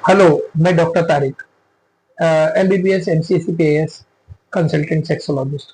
Hello, मैं doctor Tariq, MBBS MCS PaaS consultant sexologist.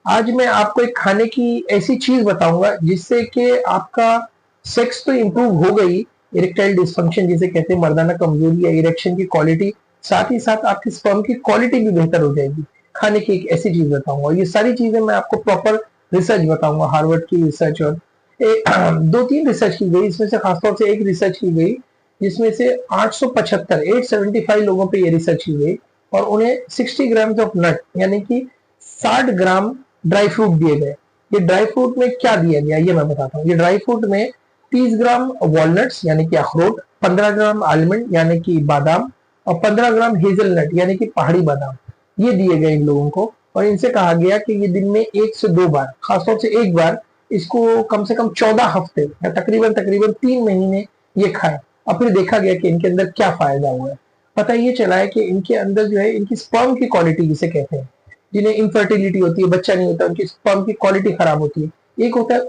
आज मैं आपको एक खाने की ऐसी चीज बताऊंगा जिससे कि आपका सेक्स तो इम्प्रूव हो गई, इरेक्टाइल डिसफंक्शन जिसे कहते हैं, मर्दाना कमजोरी या इरेक्शन की क्वालिटी, साथ ही साथ आपकी स्पर्म की क्वालिटी भी बेहतर हो जाएगी। खाने की एक ऐसी चीज बताऊंगा, ये सारी चीजें मैं आपको प्रॉपर रिसर्च बताऊंगा, हार्वर्ड की रिसर्च और दो तीन रिसर्च की गई, इसमें से खासतौर से एक रिसर्च की गई जिसमें से 875 लोगों पे ये रिसर्च की गई और उन्हें 60 ग्राम ऑफ नट यानी कि 60 ग्राम ड्राई फ्रूट दिए गए। ये ड्राई फ्रूट में क्या दिया गया ये मैं बताता हूँ। ये ड्राई फ्रूट में 30 ग्राम वॉलनट्स यानी कि अखरोट, 15 ग्राम आलमंड यानी कि बादाम और 15 ग्राम हेजलनट यानी कि पहाड़ी बादाम, ये दिए गए इन लोगों को। और इनसे कहा गया कि ये दिन में 1 से 2 बार, खासतौर से एक बार, इसको कम से कम 14 हफ्ते या तकरीबन तकरीबन 3 महीने ये खाएं। और फिर देखा गया कि इनके अंदर क्या फायदा हुआ है। पता ये चला है कि इनके अंदर जो है, इनकी स्पर्म की क्वालिटी जिसे कहते हैं, जिन्हें इनफर्टिलिटी होती है, बच्चा नहीं होता, उनकी स्पर्म की क्वालिटी खराब होती है। एक होता है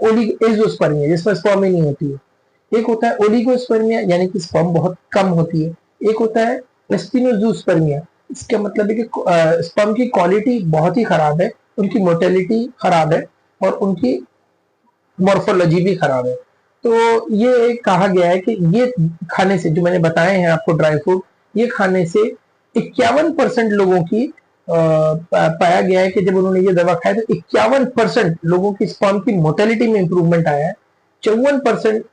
एजोस्पर्मिया जिसमें स्पर्म ही नहीं होती है। एक होता है ओलिगोस्पर्मिया यानी कि स्पर्म बहुत कम होती है। एक होता है स्पिनोजूस्पर्मिया, इसका मतलब है कि स्पर्म की क्वालिटी बहुत ही खराब है, उनकी मोर्टेलिटी खराब है और उनकी मॉर्फोलॉजी भी खराब है। तो ये कहा गया है कि ये खाने से, जो मैंने बताए हैं आपको ड्राई फ्रूट, ये खाने से 51% लोगों की पाया गया है कि जब उन्होंने ये दवा खाया तो 51% लोगों की स्पर्म की मोर्टेलिटी में इंप्रूवमेंट आया है, 54%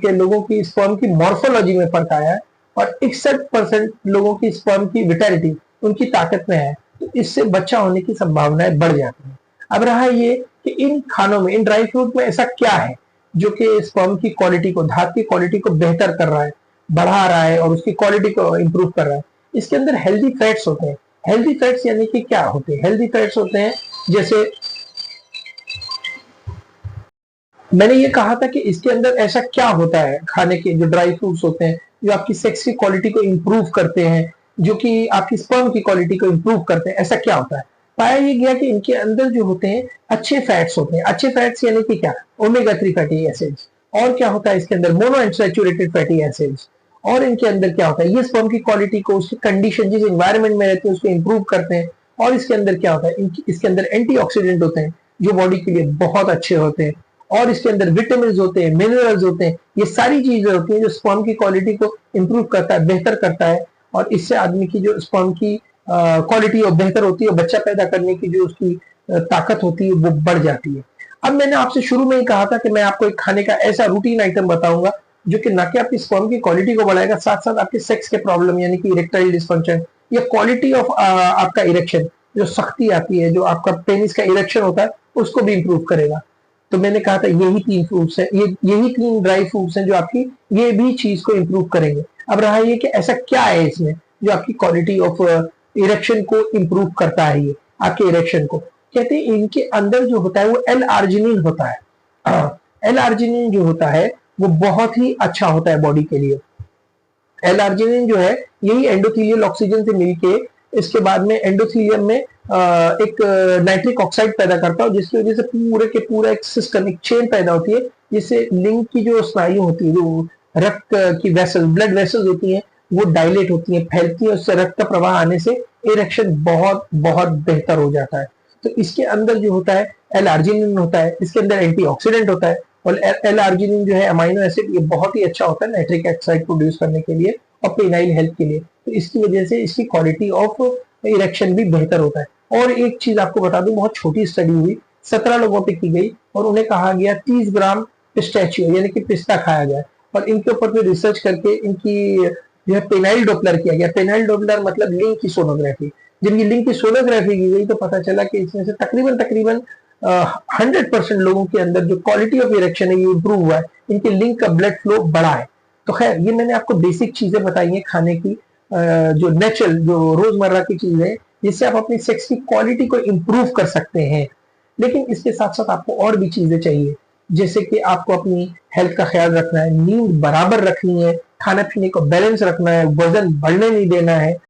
के लोगों की स्पर्म की मॉर्फोलॉजी में फर्क आया है और 61% लोगों की स्पर्म की विटैलिटी, उनकी ताकत में है। तो इससे बच्चा होने की संभावनाएं बढ़ जाती है। अब रहा ये कि इन खानों में, इन ड्राई फ्रूट में ऐसा क्या है जो कि स्पर्म की क्वालिटी को, धात की क्वालिटी को बेहतर कर रहा है, बढ़ा रहा है और उसकी क्वालिटी को इंप्रूव कर रहा है। इसके अंदर हेल्दी फैट्स होते हैं। हेल्दी फैट्स यानी कि क्या होते हैं? हेल्दी फैट्स होते हैं, जैसे मैंने ये कहा था कि इसके अंदर ऐसा क्या होता है, खाने के जो ड्राई फ्रूट्स होते हैं जो आपकी सेक्स की क्वालिटी को इंप्रूव करते हैं, जो कि आपकी स्पर्म की क्वालिटी को इंप्रूव करते हैं, ऐसा क्या होता है? पाया ये गया कि इनके अंदर जो होते हैं अच्छे फैट्स होते हैं। अच्छे फैट्स यानी कि क्या? Omega 3 fatty acids. और क्या होता है इसके अंदर? Mono unsaturated fatty acids. और इनके अंदर क्या होता है? ये स्पर्म की क्वालिटी को, उसकी कंडीशन जिस एनवायरमेंट में रहती है उसको इंप्रूव करते हैं। और इसके अंदर क्या होता है? इसके अंदर एंटीऑक्सीडेंट होते हैं जो बॉडी के लिए बहुत अच्छे होते हैं। और इसके अंदर विटामिन होते हैं, मिनरल्स होते हैं, ये सारी चीजें होती हैं जो स्पर्म की क्वालिटी को इंप्रूव करता है, बेहतर करता है। और इससे आदमी की जो स्पर्म की क्वालिटी और बेहतर होती है, बच्चा पैदा करने की जो उसकी ताकत होती है वो बढ़ जाती है। अब मैंने आपसे शुरू में ही कहा था कि मैं आपको एक खाने का ऐसा रूटीन आइटम बताऊंगा जो कि ना कि आपकी स्पर्म की क्वालिटी को बढ़ाएगा, साथ साथ आपके सेक्स के प्रॉब्लम यानी कि इरेक्टाइल डिसफंक्शन या क्वालिटी ऑफ आपका इरेक्शन, जो शक्ति आती है, जो आपका पेनिस का इरेक्शन होता है, उसको भी इंप्रूव करेगा। तो मैंने कहा था यही 3 फ्रूट्स है, यही 3 ड्राई फ्रूट्स हैं जो आपकी ये भी चीज को इंप्रूव करेंगे। अब रहा ये कि ऐसा क्या है इसमें जो आपकी क्वालिटी ऑफ इरेक्शन को इंप्रूव करता है। ये आपके इरेक्शन को कहते हैं, इनके अंदर जो होता है वो एल आर्जिनिन होता है। एल आर्जिनिन जो होता है वो बहुत ही अच्छा होता है बॉडी के लिए। एल आर्जिनिन जो है यही एंडोथीलियल ऑक्सीजन से मिलके इसके बाद में एंडोथीलियम में एक नाइट्रिक ऑक्साइड पैदा करता है, जिसकी वजह से पूरे के पूरा एक सिस्टम, एक चेन पैदा होती है, जिससे लिंग की जो स्नायु होती है, जो रक्त की वेसल, ब्लड वेसल्स होती हैं, वो डायलेट होती हैं, फैलती हैं, उससे रक्त का प्रवाह आने से इरेक्शन बहुत बहुत बेहतर हो जाता है। तो इसके अंदर जो होता है एल आर्जिनिन होता है, इसके अंदर एंटीऑक्सीडेंट होता है। और एल आर्जिनिन जो है अमाइनो एसिड, ये बहुत ही अच्छा होता है नाइट्रिक ऑक्साइड प्रोड्यूस करने के लिए और पेनाइल हेल्थ के लिए। तो इसकी वजह से इसकी क्वालिटी ऑफ इरेक्शन भी बेहतर होता है। और एक चीज आपको बता दूं, बहुत छोटी स्टडी हुई, 17 लोगों पे की गई और उन्हें कहा गया 30 ग्राम पिस्ताचियो यानी कि पिस्ता खाया जाए और इनके ऊपर फिर रिसर्च करके इनकी जो है पेनाइल डॉपलर किया गया। पेनाइल डॉपलर मतलब लिंग की सोनोग्राफी। जब ये लिंग की सोनोग्राफी की गई तो पता चला कि इसमें से तकरीबन तकरीबन 100% लोगों के अंदर जो क्वालिटी ऑफ इरेक्शन है ये इंप्रूव हुआ है, इनके लिंग का ब्लड फ्लो बढ़ा है। तो खैर, ये मैंने आपको बेसिक चीजें बताई हैं खाने की, जो नेचुरल, जो रोजमर्रा की चीजें, जिससे आप अपनी सेक्स की क्वालिटी को इंप्रूव कर सकते हैं। लेकिन इसके साथ साथ आपको और भी चीजें चाहिए, जैसे कि आपको अपनी हेल्थ का ख्याल रखना है, नींद बराबर रखनी है, खाना पीने को बैलेंस रखना है, वजन बढ़ने नहीं देना है,